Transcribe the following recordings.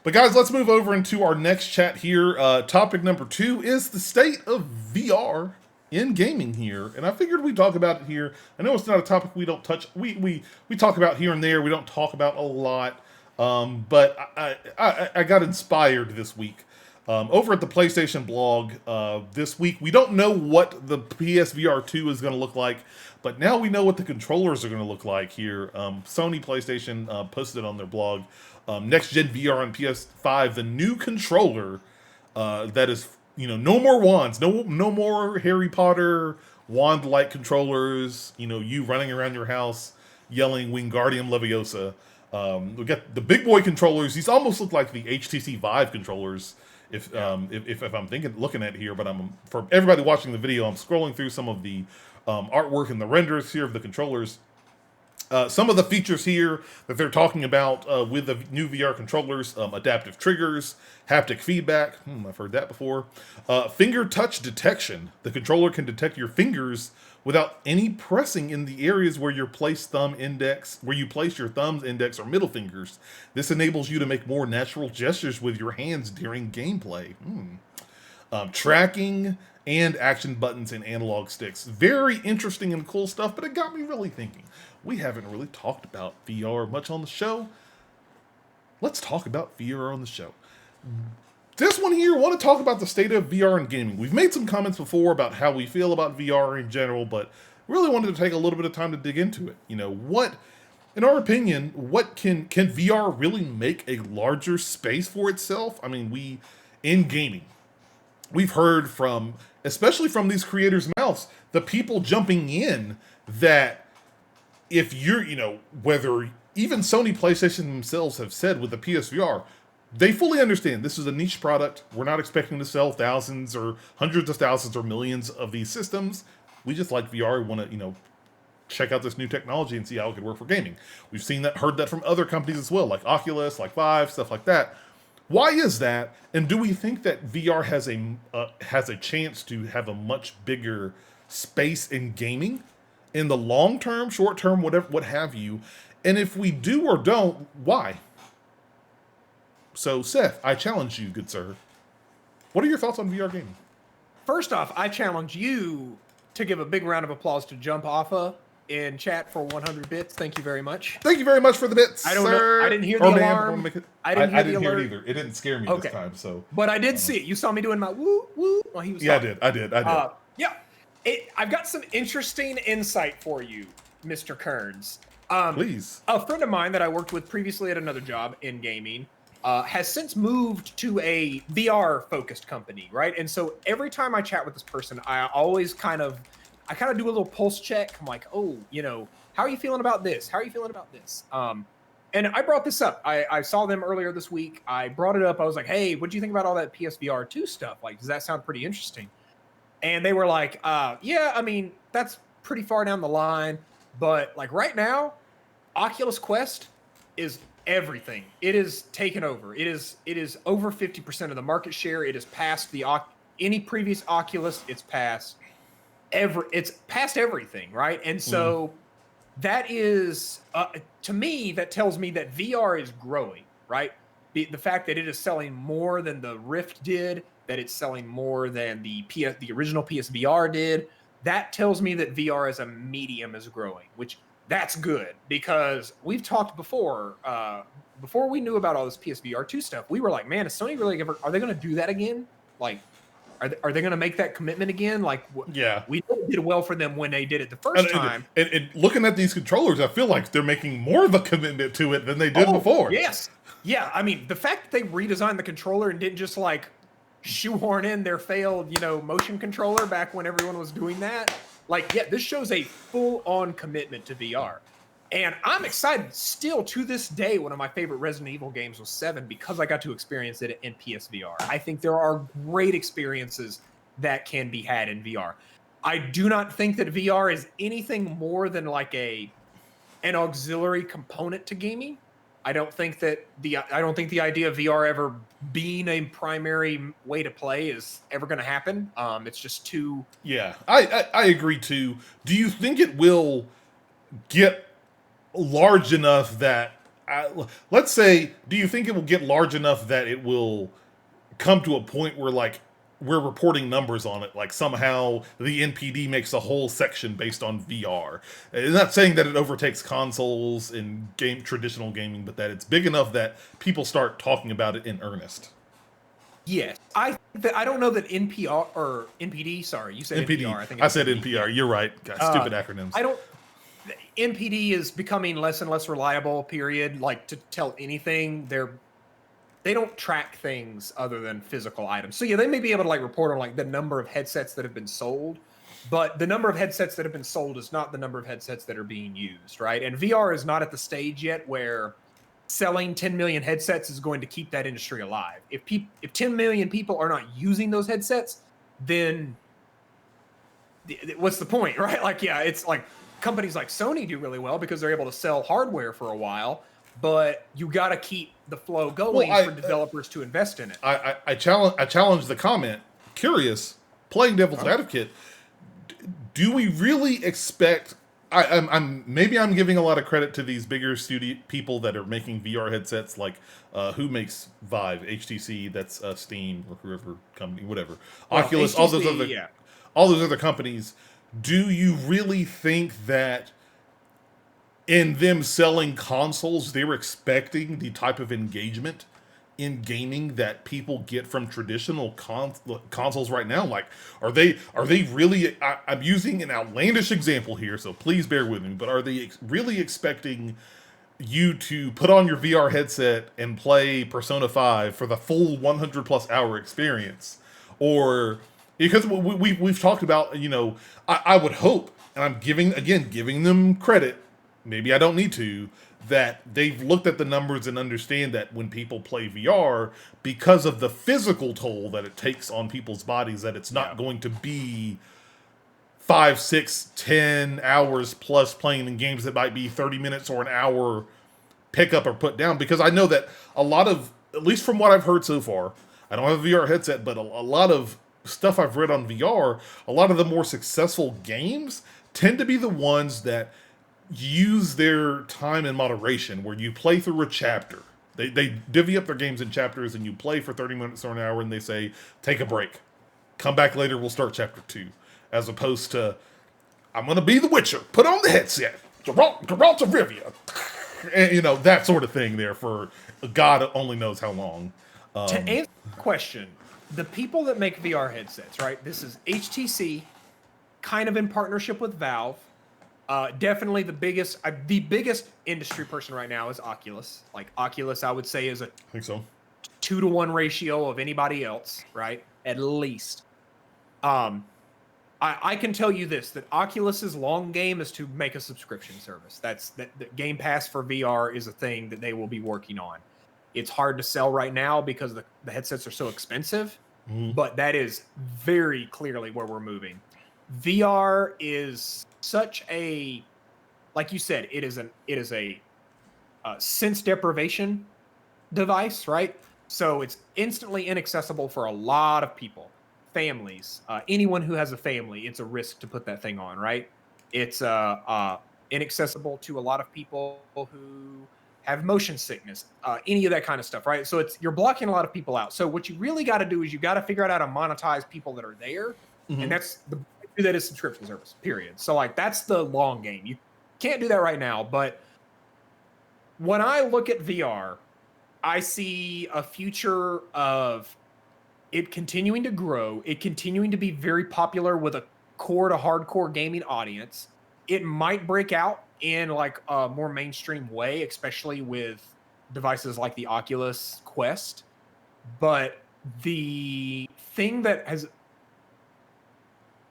But guys, let's move over into our next chat here. Topic number 2 is the state of VR in gaming here, and I figured we'd talk about it here. I know it's not a topic we don't touch. We talk about here and there. We don't talk about a lot, but I got inspired this week. Over at the PlayStation blog this week, we don't know what the PSVR 2 is going to look like, but now we know what the controllers are going to look like here. Sony PlayStation posted on their blog, next gen VR on PS5, the new controller that is, no more wands, no more Harry Potter wand-like controllers. You running around your house yelling "Wingardium Leviosa." We got the big boy controllers. These almost look like the HTC Vive controllers. If I'm looking at it here, but for everybody watching the video, I'm scrolling through some of the artwork and the renders here of the controllers. Some of the features here that they're talking about with the new VR controllers: adaptive triggers, haptic feedback. I've heard that before. Finger touch detection. The controller can detect your fingers without any pressing in the areas where you place your thumbs, index, or middle fingers. This enables you to make more natural gestures with your hands during gameplay. Tracking and action buttons and analog sticks. Very interesting and cool stuff, but it got me really thinking. We haven't really talked about VR much on the show. Let's talk about VR on the show. This one here, I want to talk about the state of VR in gaming. We've made some comments before about how we feel about VR in general, but really wanted to take a little bit of time to dig into it. In our opinion, what can VR really make a larger space for itself? I mean, in gaming, we've heard from, especially from these creators' mouths, the people jumping in, that if you're, whether even Sony PlayStation themselves have said with the PSVR, they fully understand this is a niche product. We're not expecting to sell thousands or hundreds of thousands or millions of these systems. We just like VR. We want to, check out this new technology and see how it could work for gaming. We've heard that from other companies as well, like Oculus, like Vive, stuff like that. Why is that? And do we think that VR has a chance to have a much bigger space in gaming in the long term, short term, whatever, what have you? And if we do or don't, why? So, Seth, I challenge you, good sir. What are your thoughts on VR gaming? First off, I challenge you to give a big round of applause to Jump Offa in chat for 100 bits. Thank you very much. Thank you very much for the bits, I don't sir. know. I didn't hear the alarm. I didn't hear it either. It didn't scare me this time. So, but I did see it. You saw me doing my woo woo while he was talking. I did. Yeah. I've got some interesting insight for you, Mr. Kearns. Please. A friend of mine that I worked with previously at another job in gaming has since moved to a VR-focused company, right? And so every time I chat with this person, I kind of do a little pulse check. I'm like, oh, how are you feeling about this? How are you feeling about this? And I brought this up. I saw them earlier this week. I brought it up. I was like, hey, what do you think about all that PSVR 2 stuff? Like, does that sound pretty interesting? And they were like, yeah, I mean, that's pretty far down the line. But like right now, Oculus Quest is everything. It is taken over. It is over 50% of the market share. It is past any previous Oculus. It's past everything, right? And so that is, to me, that tells me that VR is growing, right? The fact that it is selling more than the Rift did, that it's selling more than the original PSVR did, that tells me that VR as a medium is growing, which that's good, because we've talked before we knew about all this PSVR 2 stuff. We were like, man, is Sony really are they going to do that again? Like, are they going to make that commitment again? Like, yeah, we did well for them when they did it the first time. And looking at these controllers, I feel like they're making more of a commitment to it than they did before. Yes. Yeah. I mean, the fact that they redesigned the controller and didn't just like shoehorn in their failed, motion controller back when everyone was doing that. Like, yeah, this shows a full-on commitment to VR. And I'm excited. Still, to this day, one of my favorite Resident Evil games was 7 because I got to experience it in PSVR. I think there are great experiences that can be had in VR. I do not think that VR is anything more than like an auxiliary component to gaming. I don't think the idea of VR ever being a primary way to play is ever going to happen. It's just too. Yeah, I agree too. Do you think it will get large enough that let's say, do you think it will get large enough that it will come to a point where like we're reporting numbers on it, like somehow the NPD makes a whole section based on VR? I'm not saying that it overtakes consoles in traditional gaming, but that it's big enough that people start talking about it in earnest. Yes, I don't know that NPR or NPD. Sorry, you said NPD. NPR. I think I said NPR. Yeah. You're right. God, stupid acronyms. I don't. NPD is becoming less and less reliable. Period. Like to tell anything, they don't track things other than physical items. So yeah, they may be able to like report on like the number of headsets that have been sold, but the number of headsets that have been sold is not the number of headsets that are being used, right? And VR is not at the stage yet where selling 10 million headsets is going to keep that industry alive. If 10 million people are not using those headsets, then what's the point, right? Like, yeah, it's like companies like Sony do really well because they're able to sell hardware for a while, but you got to keep the flow going for developers to invest in it. I challenge the comment. Curious, playing devil's advocate. Do we really expect? Maybe I'm giving a lot of credit to these bigger studio people that are making VR headsets, like who makes Vive, HTC, that's Steam or whoever company, whatever, Oculus, HTC, all those other companies. Do you really think that in them selling consoles, they're expecting the type of engagement in gaming that people get from traditional consoles right now? Like, are they really? I'm using an outlandish example here, so please bear with me. But are they really expecting you to put on your VR headset and play Persona 5 for the full 100+ hour experience? Or because we've talked about, I would hope, and I'm giving them credit. Maybe I don't need to, that they've looked at the numbers and understand that when people play VR, because of the physical toll that it takes on people's bodies, that it's not going to be 5, 6, 10 hours plus playing in games that might be 30 minutes or an hour pick up or put down. Because I know that a lot of, at least from what I've heard so far, I don't have a VR headset, but a lot of stuff I've read on VR, a lot of the more successful games tend to be the ones that use their time in moderation, where you play through a chapter. They divvy up their games in chapters, and you play for 30 minutes or an hour, and they say, take a break. Come back later, we'll start chapter 2. As opposed to, I'm going to be the Witcher. Put on the headset. Geralt of Rivia. And, that sort of thing there for God only knows how long. To answer the question, the people that make VR headsets, right? This is HTC, kind of in partnership with Valve. Definitely the biggest industry person right now is Oculus. Like Oculus, I would say is I think so. 2-to-1 ratio of anybody else, right? At least. I can tell you this, that Oculus's long game is to make a subscription service. That Game Pass for VR is a thing that they will be working on. It's hard to sell right now because the headsets are so expensive, but that is very clearly where we're moving. VR is such a, like you said, it is a sense deprivation device, right? So it's instantly inaccessible for a lot of people, families, anyone who has a family. It's a risk to put that thing on, right? It's inaccessible to a lot of people who have motion sickness, any of that kind of stuff, right? So you're blocking a lot of people out. So what you really got to do is you got to figure out how to monetize people that are there, and do that as subscription service, period. So like that's the long game. You can't do that right now, but when I look at VR, I see a future of it continuing to grow, it continuing to be very popular with a core to hardcore gaming audience. It might break out in like a more mainstream way, especially with devices like the Oculus Quest. But the thing that has,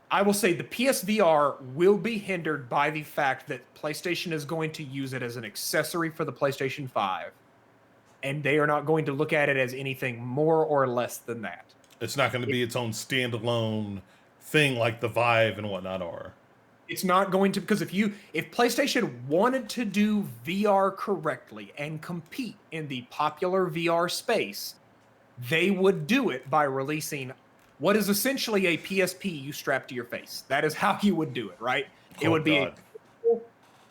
I will say the PSVR will be hindered by the fact that PlayStation is going to use it as an accessory for the PlayStation 5. And they are not going to look at it as anything more or less than that. It's not going to be its own standalone thing like the Vive and whatnot are. It's not going to, because if PlayStation wanted to do VR correctly and compete in the popular VR space, they would do it by releasing what is essentially a PSP you strap to your face. That is how you would do it, right? It would be a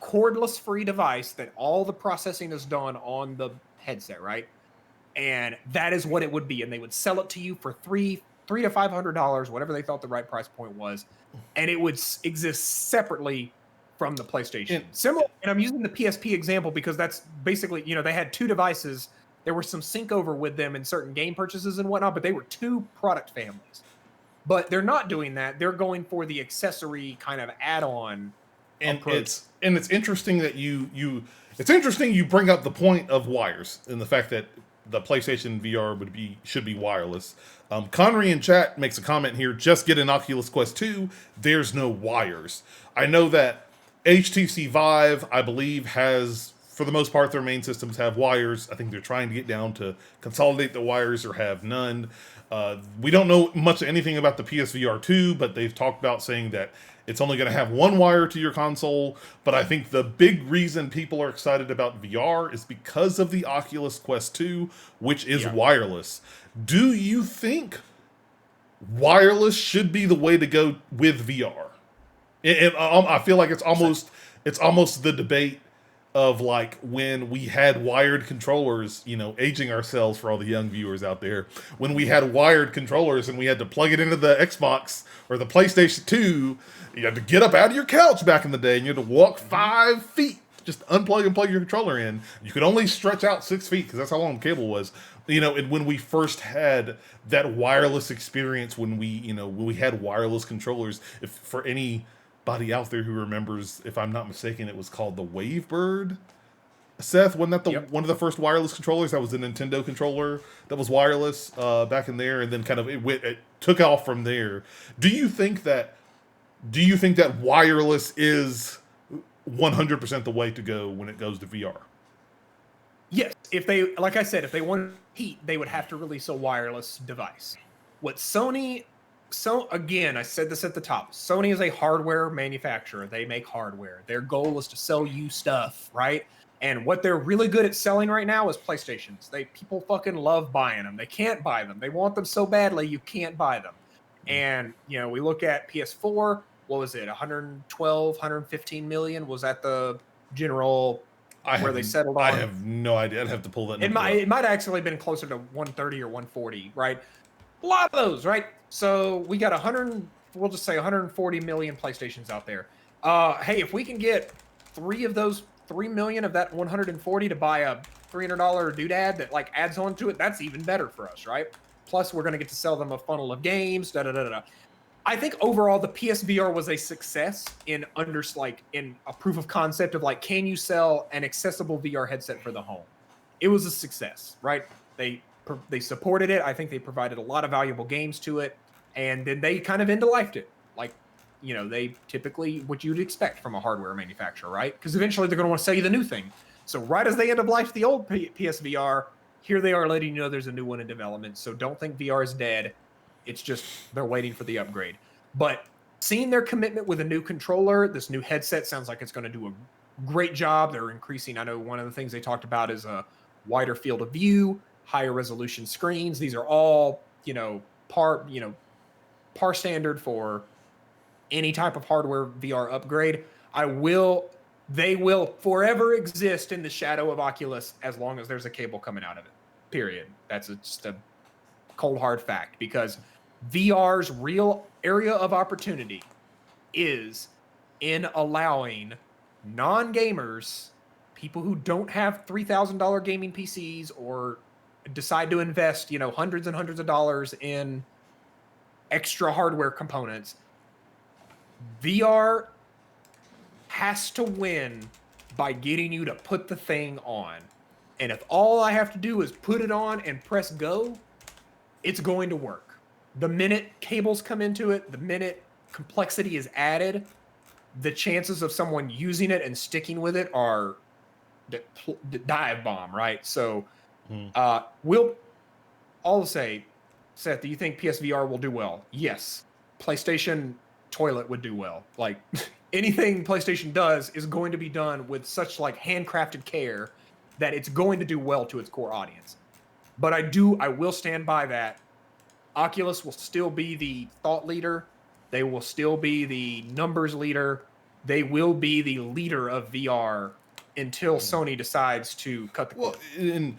cordless free device that all the processing is done on the headset, right? And that is what it would be. And they would sell it to you for $300 to $500, whatever they thought the right price point was. And it would exist separately from the PlayStation. Similar, and I'm using the PSP example because that's basically, they had two devices. There was some sync over with them in certain game purchases and whatnot, but they were two product families. But they're not doing that. They're going for the accessory kind of add-on approach. It's interesting that you bring up the point of wires and the fact that the PlayStation VR should be wireless. Connery in chat makes a comment here, just get an Oculus Quest 2, there's no wires. I know that HTC Vive, I believe, has, for the most part, their main systems have wires. I think they're trying to get down to consolidate the wires or have none. We don't know much anything about the PSVR 2, but they've talked about saying that it's only going to have one wire to your console. But I think the big reason people are excited about VR is because of the Oculus Quest 2, which is wireless. Do you think wireless should be the way to go with VR? I feel like it's almost the debate of like when we had wired controllers, aging ourselves for all the young viewers out there, when we had wired controllers and we had to plug it into the Xbox or the PlayStation 2, you had to get up out of your couch back in the day and you had to walk 5 feet, just unplug and plug your controller in. You could only stretch out 6 feet because that's how long the cable was. And when we first had that wireless experience, when we had wireless controllers, if for anybody out there who remembers, if I'm not mistaken, it was called the Wavebird. Seth, wasn't that one of the first wireless controllers? That was a Nintendo controller that was wireless back in there, and then kind of it took off from there. Do you think that wireless is 100% the way to go when it goes to VR? Yes, if they want heat, they would have to release a wireless device. So again, I said this at the top. Sony is a hardware manufacturer. They make hardware. Their goal is to sell you stuff, right? And what they're really good at selling right now is PlayStations. People fucking love buying them. They can't buy them. They want them so badly you can't buy them. And we look at PS4. What was it? 112, 115 million? Was that the general they settled on? I have no idea. I'd have to pull that number up. It might actually have been closer to 130 or 140, right? A lot of those, right? So we got 140 million PlayStations out there. Hey, if we can get 3 million of that 140 to buy a $300 doodad that like adds on to it, that's even better for us, right? Plus, we're going to get to sell them a funnel of games. I think overall the PSVR was a success in a proof of concept of like, can you sell an accessible VR headset for the home? It was a success, right? They supported it. I think they provided a lot of valuable games to it, and then they kind of end-of-lifed it. Like, they typically what you'd expect from a hardware manufacturer, right? Because eventually they're going to want to sell you the new thing. So right as they end-of-life the old PSVR, here they are letting you know there's a new one in development. So don't think VR is dead. It's just they're waiting for the upgrade. But seeing their commitment with a new controller, this new headset sounds like it's going to do a great job. They're increasing. I know one of the things they talked about is a wider field of view, higher resolution screens. These are all, par standard for any type of hardware VR upgrade. They will forever exist in the shadow of Oculus as long as there's a cable coming out of it. Period. That's just a cold hard fact, because VR's real area of opportunity is in allowing non-gamers, people who don't have $3,000 gaming PCs or decide to invest, hundreds and hundreds of dollars in extra hardware components. VR has to win by getting you to put the thing on. And if all I have to do is put it on and press go, it's going to work. The minute cables come into it, the minute complexity is added, the chances of someone using it and sticking with it are the dive bomb, right? So I'll say, Seth, do you think PSVR will do well? Yes. PlayStation toilet would do well. Like anything PlayStation does is going to be done with such like handcrafted care that it's going to do well to its core audience. But I will stand by that. Oculus will still be the thought leader. They will still be the numbers leader. they will be the leader of VR until Sony decides to cut the cord. Well, and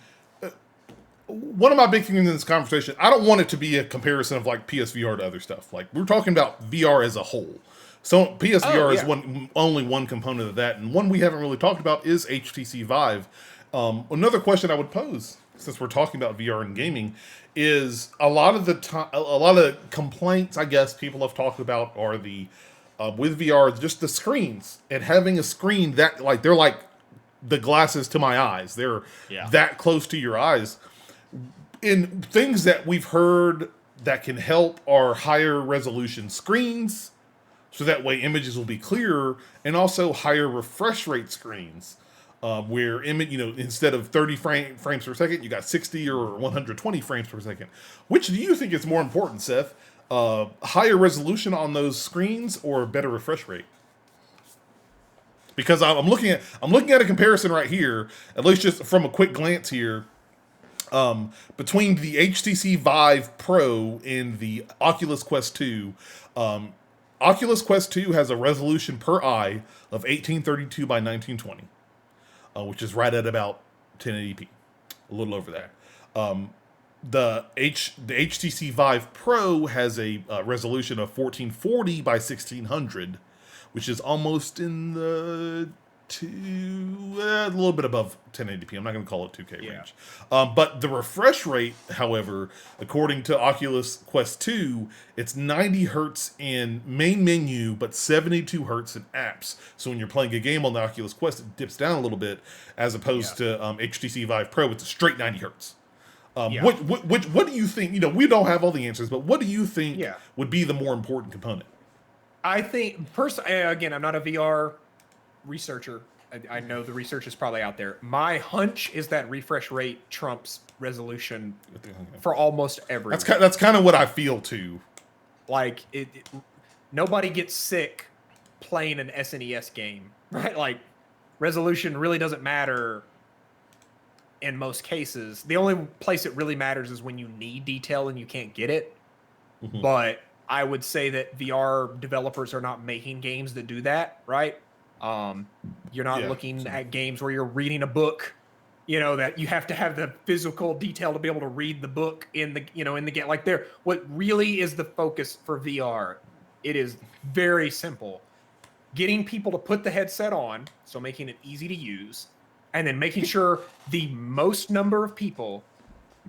one of my big things in this conversation, I don't want it to be a comparison of like PSVR to other stuff. Like we're talking about VR as a whole. So PSVR is only one component of that, and one we haven't really talked about is HTC Vive. Another question I would pose, since we're talking about VR and gaming, is a lot of complaints I guess people have talked about are the with VR, just the screens and having a screen that like they're like the glasses to my eyes. They're that close to your eyes. In things that we've heard that can help are higher resolution screens, so that way images will be clearer, and also higher refresh rate screens, where instead of 30 frames per second, you got 60 or 120 frames per second. Which do you think is more important, Seth? Higher resolution on those screens or better refresh rate? Because I'm looking at a comparison right here, at least just from a quick glance here, between the HTC Vive Pro and the Oculus Quest 2. Oculus Quest 2 has a resolution per eye of 1832 by 1920, which is right at about 1080p, a little over that. The HTC Vive Pro has a resolution of 1440 by 1600, which is almost in the a little bit above 1080p. I'm not going to call it 2K range. But the refresh rate, however, according to Oculus Quest 2, it's 90 hertz in main menu, but 72 hertz in apps. So when you're playing a game on the Oculus Quest, it dips down a little bit, as opposed to HTC Vive Pro, it's a straight 90 hertz. What do you think? We don't have all the answers, but what do you think would be the more important component? I think, personally, again, I'm not a VR researcher. I know the research is probably out there. My hunch is that refresh rate trumps resolution for almost everything. That's kind of what I feel too. Like nobody gets sick playing an SNES game, right? Like resolution really doesn't matter in most cases. The only place it really matters is when you need detail and you can't get it. Mm-hmm. But I would say that VR developers are not making games that do that, right? You're not looking at games where you're reading a book, that you have to have the physical detail to be able to read the book in the game. Like what really is the focus for VR? It is very simple. Getting people to put the headset on, so making it easy to use, and then making sure the most number of people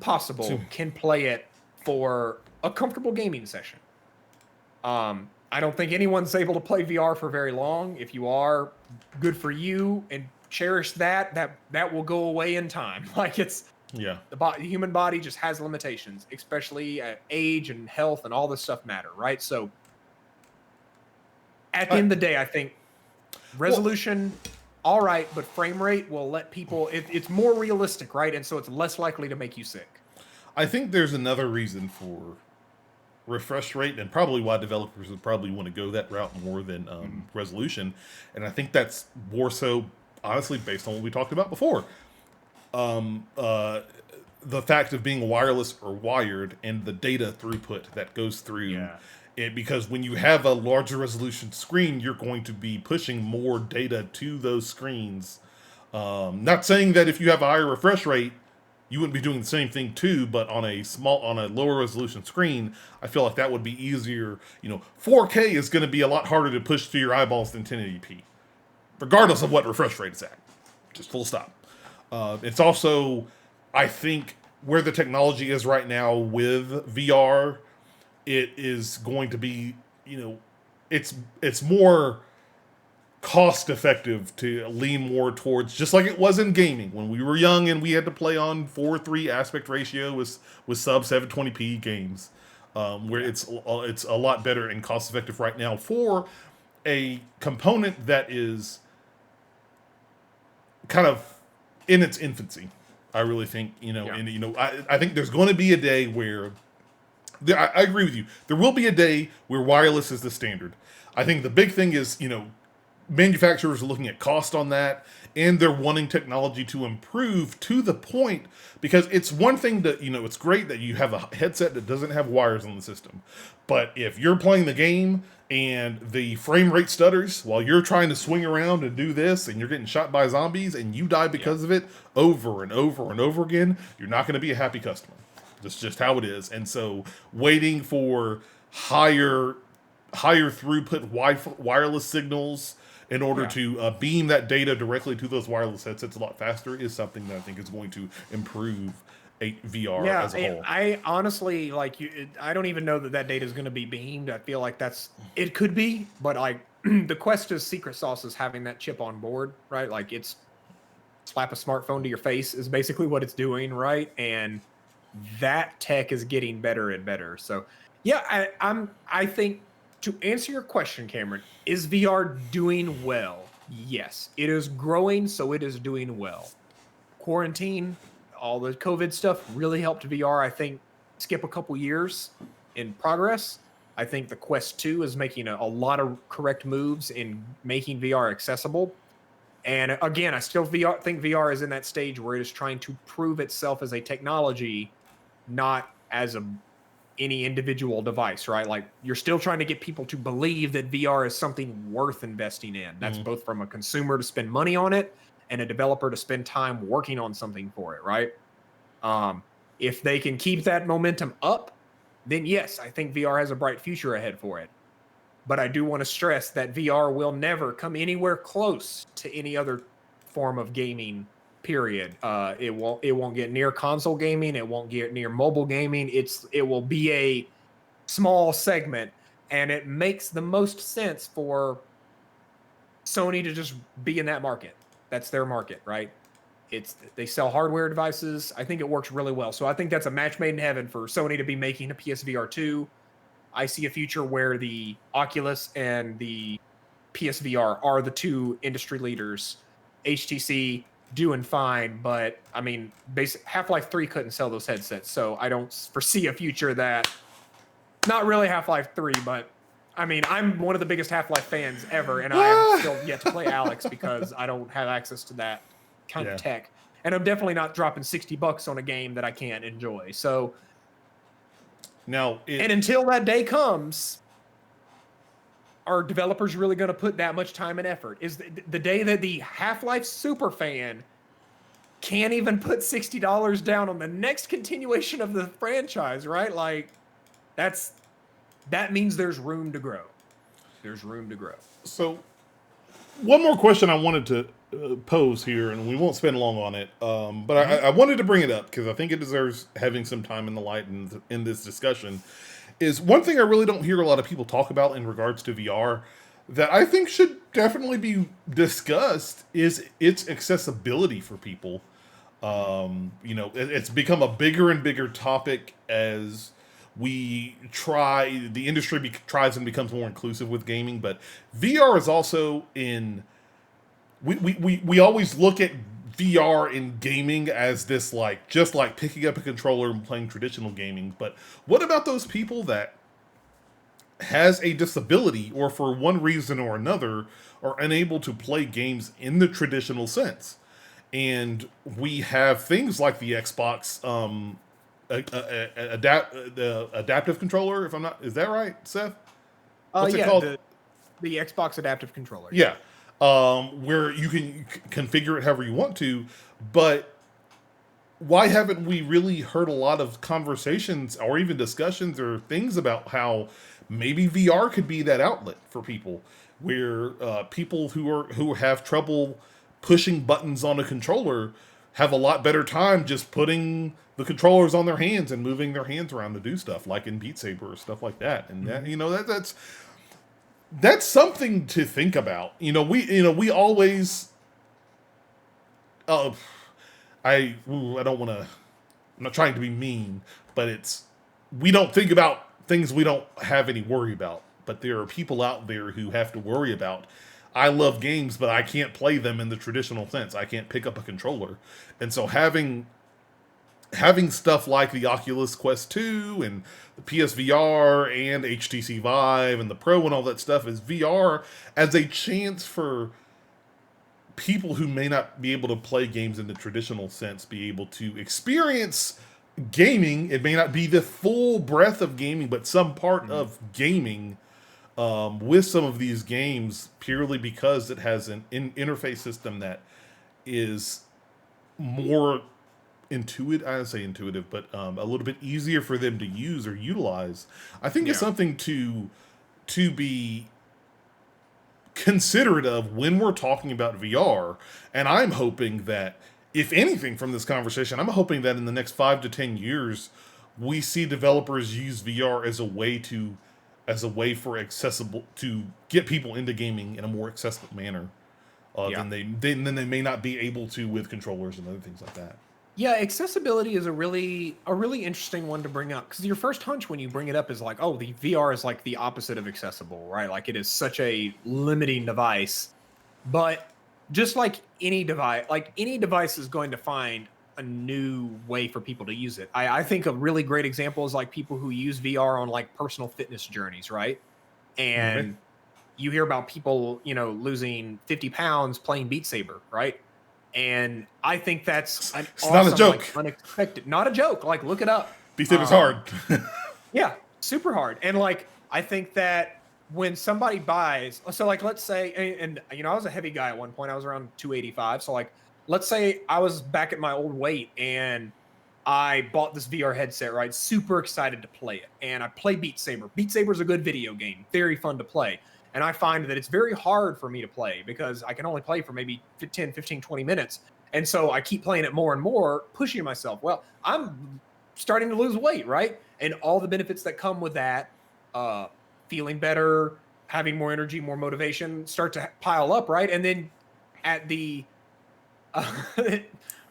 possible can play it for a comfortable gaming session. I don't think anyone's able to play VR for very long. If you are, good for you, and cherish that. That will go away in time. Like the human body just has limitations, especially age and health and all this stuff matter, right? So at the end of the day, I think resolution, all right, but frame rate will let people. It's more realistic, right? And so it's less likely to make you sick. I think there's another reason for refresh rate, and probably why developers would probably want to go that route more than resolution. And I think that's more so, honestly, based on what we talked about before. The fact of being wireless or wired and the data throughput that goes through it, because when you have a larger resolution screen, you're going to be pushing more data to those screens. Not saying that if you have a higher refresh rate, you wouldn't be doing the same thing too, but on a lower resolution screen, I feel like that would be easier. 4K is going to be a lot harder to push to your eyeballs than 1080p, regardless of what refresh rate it's at. Just full stop. It's also, I think, where the technology is right now with VR, it is going to be, it's more cost effective to lean more towards, just like it was in gaming when we were young and we had to play on 4:3 aspect ratio with sub 720p games, where it's a lot better and cost effective right now for a component that is kind of in its infancy. I really think, I think there's going to be a day where I agree with you. There will be a day where wireless is the standard. I think the big thing is, manufacturers are looking at cost on that, and they're wanting technology to improve to the point, because it's one thing to, it's great that you have a headset that doesn't have wires on the system. But if you're playing the game and the frame rate stutters while you're trying to swing around and do this, and you're getting shot by zombies and you die because of it over and over and over again, you're not going to be a happy customer. That's just how it is. And so waiting for higher throughput wireless signals in order to beam that data directly to those wireless headsets a lot faster is something that I think is going to improve VR as a whole. I honestly I don't even know that data is going to be beamed. I feel like it could be, but like the Quest's secret sauce is having that chip on board, right? Like it's slap a smartphone to your face is basically what it's doing, right? And that tech is getting better and better. So yeah, I think to answer your question, Cameron, is VR doing well? Yes, it is growing, so it is doing well. Quarantine, all the COVID stuff really helped VR, I think, skip a couple years in progress. I think the Quest 2 is making a lot of correct moves in making VR accessible. And again, I still think VR is in that stage where it is trying to prove itself as a technology, not as any individual device, right? Like you're still trying to get people to believe that VR is something worth investing in. That's both from a consumer to spend money on it and a developer to spend time working on something for it, right? If they can keep that momentum up, then yes, I think VR has a bright future ahead for it. But I do want to stress that VR will never come anywhere close to any other form of gaming, period. It won't get near console gaming. It won't get near mobile gaming. It will be a small segment, and it makes the most sense for Sony to just be in that market. That's their market, right? They sell hardware devices. I think it works really well. So I think that's a match made in heaven for Sony to be making a PSVR 2. I see a future where the Oculus and the PSVR are the two industry leaders. HTC doing fine, but I mean, Half-Life 3 couldn't sell those headsets, so I don't foresee a future that, not really Half-Life 3, but I mean, I'm one of the biggest Half-Life fans ever, and I have still yet to play Alex because I don't have access to that kind of tech. And I'm definitely not dropping $60 on a game that I can't enjoy. So now, and until that day comes, are developers really going to put that much time and effort? Is the day that the Half-Life super fan can't even put $60 down on the next continuation of the franchise, right? Like that means there's room to grow. There's room to grow. So one more question I wanted to pose here, and we won't spend long on it, but I wanted to bring it up because I think it deserves having some time in the light in this discussion. Is one thing I really don't hear a lot of people talk about in regards to VR that I think should definitely be discussed is its accessibility for people. It's become a bigger and bigger topic as the industry tries and becomes more inclusive with gaming, but VR is also in. We always look at VR in gaming as this just like picking up a controller and playing traditional gaming. But what about those people that has a disability or for one reason or another are unable to play games in the traditional sense? And we have things like the Xbox the adaptive controller, if I'm not, is that right, Seth? What's it called? The Xbox adaptive controller. Yeah. Where you can configure it however you want to, but why haven't we really heard a lot of conversations or even discussions or things about how maybe VR could be that outlet for people, where people who have trouble pushing buttons on a controller have a lot better time just putting the controllers on their hands and moving their hands around to do stuff like in Beat Saber or stuff like that. And that's something to think about. We always. I don't want to. I'm not trying to be mean, but we don't think about things we don't have any worry about. But there are people out there who have to worry about. I love games, but I can't play them in the traditional sense. I can't pick up a controller, and so having stuff like the Oculus Quest 2 and the PSVR and HTC Vive and the Pro and all that stuff is VR as a chance for people who may not be able to play games in the traditional sense be able to experience gaming. It may not be the full breadth of gaming, but some part of gaming with some of these games purely because it has an interface system that is more intuitive. I say intuitive, but a little bit easier for them to use or utilize. I think it's Yeah. something to be considerate of when we're talking about VR. And I'm hoping that, if anything from this conversation, I'm hoping that in the next 5 to 10 years, we see developers use VR as a way for accessible to get people into gaming in a more accessible manner Yeah. than they may not be able to with controllers and other things like that. Yeah, accessibility is a really interesting one to bring up, because your first hunch when you bring it up is like, oh, the VR is like the opposite of accessible, right? Like it is such a limiting device. But just like any device is going to find a new way for people to use it. I think a really great example is like people who use VR on like personal fitness journeys, right? Okay. And you hear about people, losing 50 pounds playing Beat Saber, right? And I think that's an It's not a awesome, joke. like unexpected, not a joke. Like look it up. Beat Saber's hard. Yeah, super hard. And like I think that when somebody buys, so like let's say, I was a heavy guy at one point. I was around 285. So like let's say I was back at my old weight and I bought this VR headset, right? Super excited to play it. And I play Beat Saber. Beat Saber is a good video game, very fun to play. And I find that it's very hard for me to play because I can only play for maybe 10, 15, 20 minutes. And so I keep playing it more and more, pushing myself. Well, I'm starting to lose weight, right? And all the benefits that come with that, feeling better, having more energy, more motivation, start to pile up, right? And then at the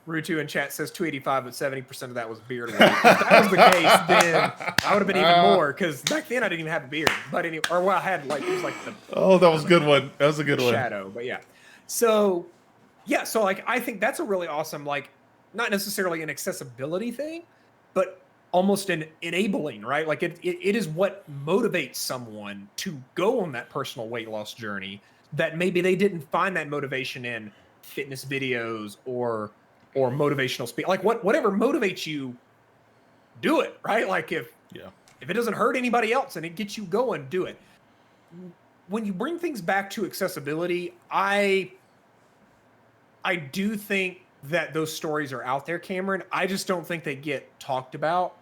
Rutu in chat says 285, but 70% of that was beard weight. If that was the case, then I would have been even more, because back then I didn't even have a beard. But anyway, or well, I had like, it was like the Oh, that was a good one. That was a good one. shadow. But yeah. So yeah, so like I think that's a really awesome, like not necessarily an accessibility thing, but almost an enabling, right? Like it is what motivates someone to go on that personal weight loss journey that maybe they didn't find that motivation in fitness videos or motivational speak. Like whatever motivates you, do it, right? Like if it doesn't hurt anybody else and it gets you going, do it. When you bring things back to accessibility, I do think that those stories are out there, Cameron. I just don't think they get talked about.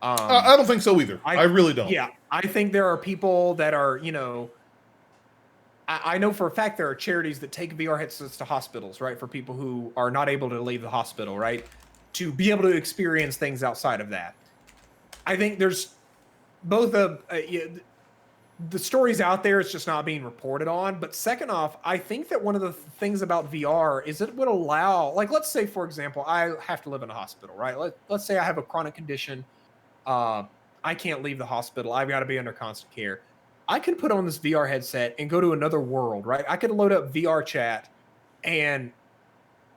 I don't think so either. I really don't. Yeah, I think there are people that are, I know for a fact there are charities that take VR headsets to hospitals, right? For people who are not able to leave the hospital, right? To be able to experience things outside of that. I think there's both the stories out there, it's just not being reported on. But second off, I think that one of the things about VR is it would allow, like, let's say, for example, I have to live in a hospital, right? Let's say I have a chronic condition. I can't leave the hospital. I've got to be under constant care. I can put on this VR headset and go to another world, right? I could load up VR chat, and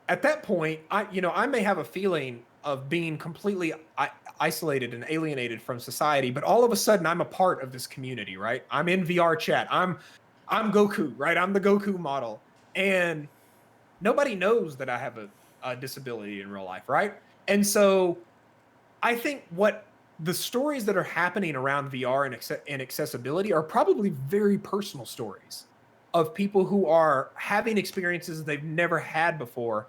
at that point, I may have a feeling of being completely isolated and alienated from society, but all of a sudden I'm a part of this community, right? I'm in VR chat. I'm Goku, right? I'm the Goku model, and nobody knows that I have a disability in real life, right? And so I think what the stories that are happening around VR and accessibility are probably very personal stories of people who are having experiences they've never had before.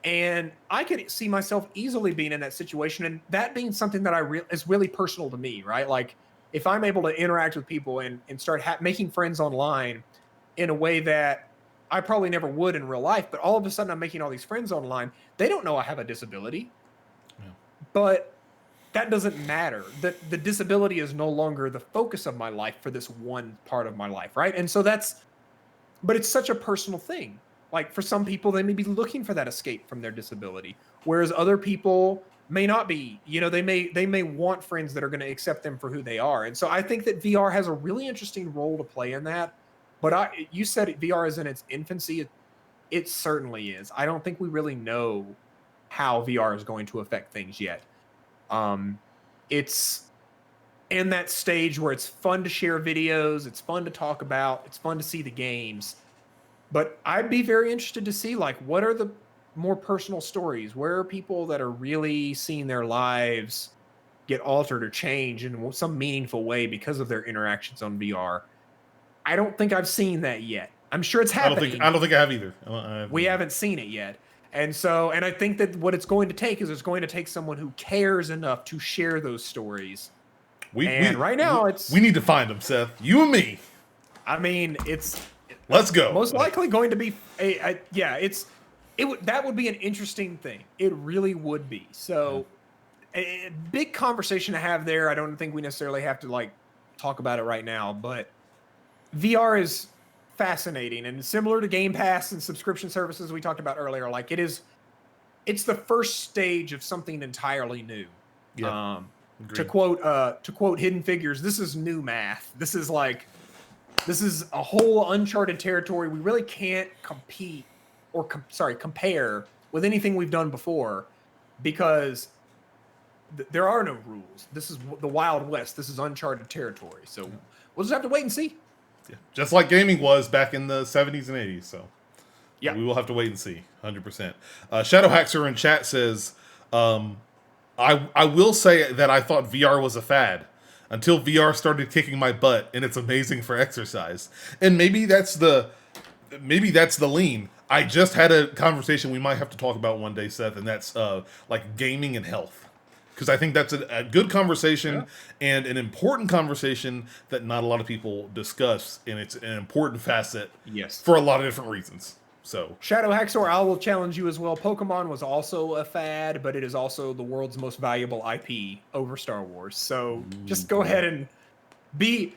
And I could see myself easily being in that situation, and that being something that is really personal to me, right? Like if I'm able to interact with people and start making friends online in a way that I probably never would in real life, but all of a sudden I'm making all these friends online. They don't know I have a disability, but that doesn't matter. The disability is no longer the focus of my life for this one part of my life, right? And so but it's such a personal thing. Like for some people, they may be looking for that escape from their disability, whereas other people may not be. They may want friends that are going to accept them for who they are. And so I think that VR has a really interesting role to play in that. But you said VR is in its infancy. It certainly is. I don't think we really know how VR is going to affect things yet. It's in that stage where it's fun to share videos, it's fun to talk about, it's fun to see the games. But I'd be very interested to see, like, what are the more personal stories? Where are people that are really seeing their lives get altered or change in some meaningful way because of their interactions on VR? I don't think I've seen that yet. I'm sure it's happening. I don't think I have either. We haven't seen it yet. And I think that what it's going to take is it's going to take someone who cares enough to share those stories. Right now we need to find them, Seth. You and me. I mean, let's go. Most likely going to be that would be an interesting thing. It really would be. So a big conversation to have there. I don't think we necessarily have to like talk about it right now, but VR is fascinating and similar to Game Pass and subscription services we talked about earlier. Like it's the first stage of something entirely new. Yeah. To quote Hidden Figures, this is new math. This is a whole uncharted territory. We really can't compete or compare with anything we've done before because there are no rules. This is the Wild West. This is uncharted territory. So we'll just have to wait and see. Yeah. Just like gaming was back in the 70s and 80s. So yeah, we will have to wait and see. 100%. Shadow Haxer in chat says, I will say that I thought VR was a fad until VR started kicking my butt, and it's amazing for exercise. And maybe that's the lean. I just had a conversation we might have to talk about one day, Seth, and that's like gaming and health. Because I think that's a good conversation and an important conversation that not a lot of people discuss, and it's an important facet for a lot of different reasons. So Shadow Haxor, I will challenge you as well. Pokemon was also a fad, but it is also the world's most valuable IP over Star Wars. So just go ahead and be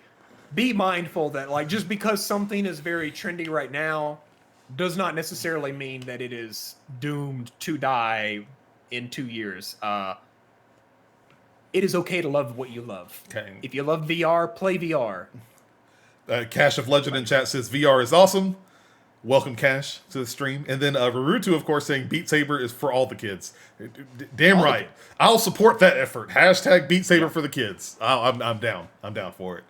mindful that like just because something is very trendy right now does not necessarily mean that it is doomed to die in 2 years. It is okay to love what you love. Okay. If you love VR, play VR. Cash of Legend in chat says VR is awesome. Welcome, Cash, to the stream. And then Rarutu, of course, saying Beat Saber is for all the kids. Damn all right. I'll support that effort. Hashtag Beat Saber for the kids. I'm down. I'm down for it.